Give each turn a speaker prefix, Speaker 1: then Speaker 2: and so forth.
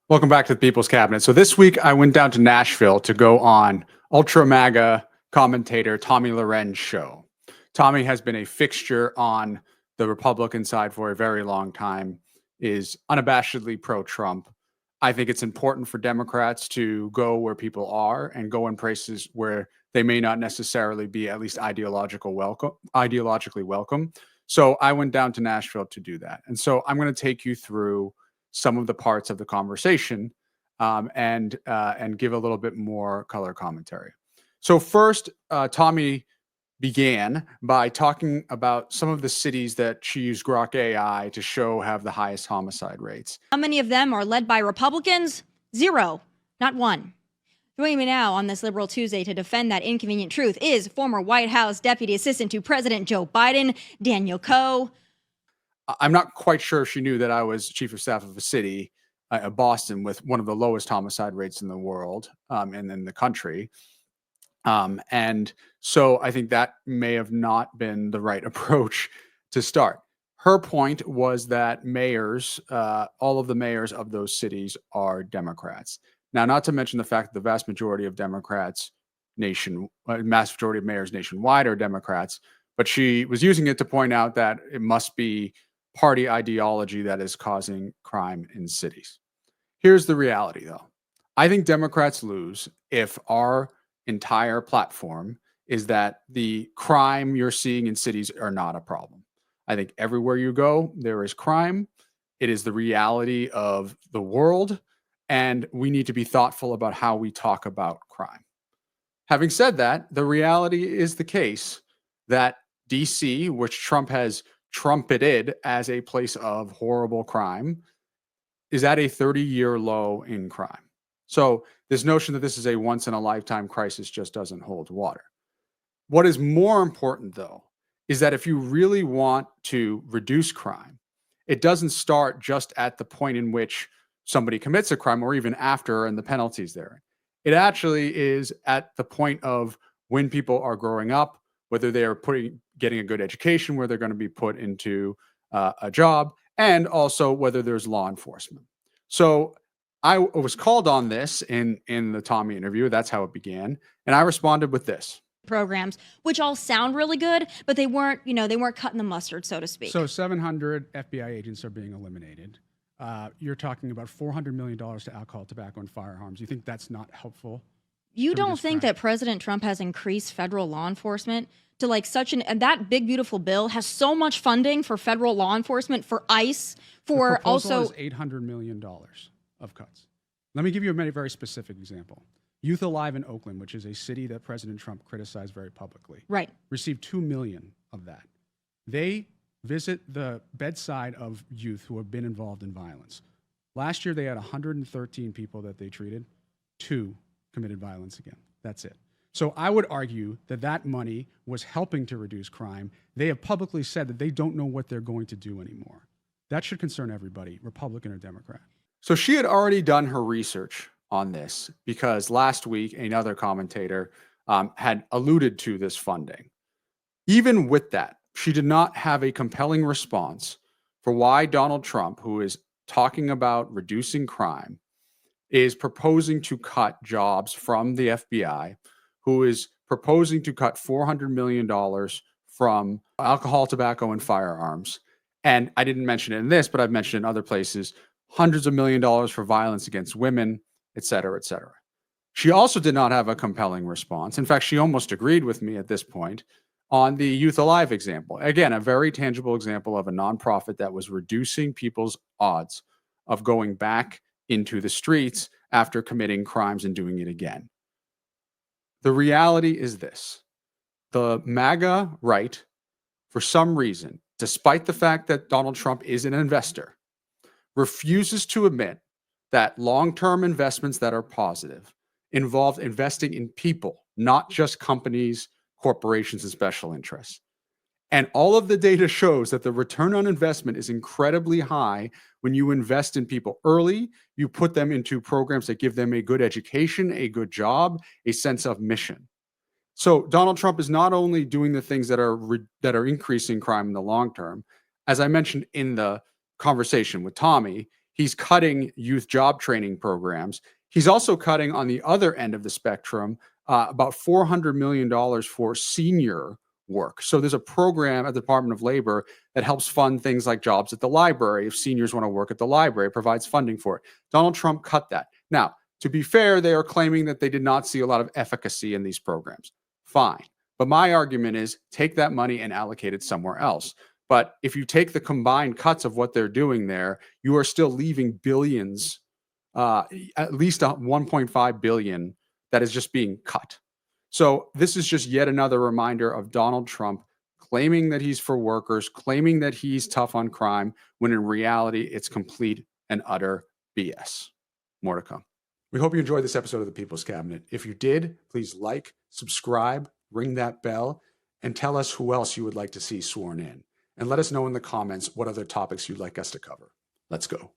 Speaker 1: Welcome back to the People's Cabinet. So this week I went down to Nashville to go on Ultra MAGA commentator Tomi Lahren's show. Tomi has been a fixture on the Republican side for a very long time, is unabashedly pro-Trump. I think it's important for Democrats to go where people are and go in places where they may not necessarily be at least ideologically welcome. So I went down to Nashville to do that. And so I'm going to take you through some of the parts of the conversation and give a little bit more color commentary. So first, Tomi began by talking about some of the cities that she used Grok AI to show have the highest homicide rates.
Speaker 2: How many of them are led by Republicans? Zero, not one. Joining me now on this Liberal Tuesday to defend that inconvenient truth is former White House Deputy Assistant to President Joe Biden, Daniel Coe.
Speaker 1: I'm not quite sure if she knew that I was chief of staff of a city, Boston, with one of the lowest homicide rates in the world and in the country. And so I think that may have not been the right approach to start. Her point was that mayors, all of the mayors of those cities are Democrats. Now, not to mention the fact that the vast majority of Democrats vast majority of mayors nationwide are Democrats, but she was using it to point out that it must be party ideology that is causing crime in cities. Here's the reality, though. I think Democrats lose if our entire platform is that the crime you're seeing in cities are not a problem. I think everywhere you go, there is crime. It is the reality of the world, and we need to be thoughtful about how we talk about crime. Having said that, the reality is the case that DC, which Trump has trumpeted as a place of horrible crime, is at a 30-year low in crime. So this notion that this is a once-in-a-lifetime crisis just doesn't hold water. What is more important, though, is that if you really want to reduce crime, it doesn't start just at the point in which somebody commits a crime or even after and the penalties there. It actually is at the point of when people are growing up, whether they are getting a good education, where they're going to be put into a job, and also whether there's law enforcement. So I was called on this in the Tomi interview. That's how it began. And I responded with this.
Speaker 2: Programs, which all sound really good, but they weren't cutting the mustard, so to speak.
Speaker 3: So 700 FBI agents are being eliminated. You're talking about $400 million to alcohol, tobacco, and firearms. You think that's not helpful?
Speaker 2: You don't think that President Trump has increased federal law enforcement to and that big, beautiful bill has so much funding for federal law enforcement, for ICE, for
Speaker 3: the proposal
Speaker 2: also
Speaker 3: is $800 million of cuts. Let me give you a very specific example. Youth Alive in Oakland, which is a city that President Trump criticized very publicly,
Speaker 2: right,
Speaker 3: received $2 million of that. They visit the bedside of youth who have been involved in violence. Last year, they had 113 people that they treated. 2 committed violence again. That's it. So I would argue that that money was helping to reduce crime. They have publicly said that they don't know what they're going to do anymore. That should concern everybody, Republican or Democrat.
Speaker 1: So she had already done her research on this because last week another commentator had alluded to this funding. Even with that, she did not have a compelling response for why Donald Trump, who is talking about reducing crime, is proposing to cut jobs from the FBI, who is proposing to cut $400 million from alcohol, tobacco, and firearms. And I didn't mention it in this, but I've mentioned in other places, hundreds of million dollars for violence against women, et cetera, et cetera. She also did not have a compelling response. In fact, she almost agreed with me at this point on the Youth Alive example. Again, a very tangible example of a nonprofit that was reducing people's odds of going back into the streets after committing crimes and doing it again. The reality is this. The MAGA right, for some reason, despite the fact that Donald Trump is an investor, refuses to admit that long-term investments that are positive involve investing in people, not just companies, corporations, and special interests. And all of the data shows that the return on investment is incredibly high when you invest in people early, you put them into programs that give them a good education, a good job, a sense of mission. So Donald Trump is not only doing the things that are increasing crime in the long term. As I mentioned in the conversation with Tomi, He's cutting youth job training programs. He's also cutting on the other end of the spectrum about $400 million for senior work. So there's a program at the Department of Labor that helps fund things like jobs at the library. If seniors want to work at the library, it provides funding for it. Donald Trump cut that. Now, to be fair, they are claiming that they did not see a lot of efficacy in these programs. Fine. But my argument is take that money and allocate it somewhere else. But if you take the combined cuts of what they're doing there, you are still leaving billions, at least 1.5 billion that is just being cut. So this is just yet another reminder of Donald Trump claiming that he's for workers, claiming that he's tough on crime, when in reality, it's complete and utter BS. More to come. We hope you enjoyed this episode of the People's Cabinet. If you did, please like, subscribe, ring that bell, and tell us who else you would like to see sworn in. And let us know in the comments what other topics you'd like us to cover. Let's go.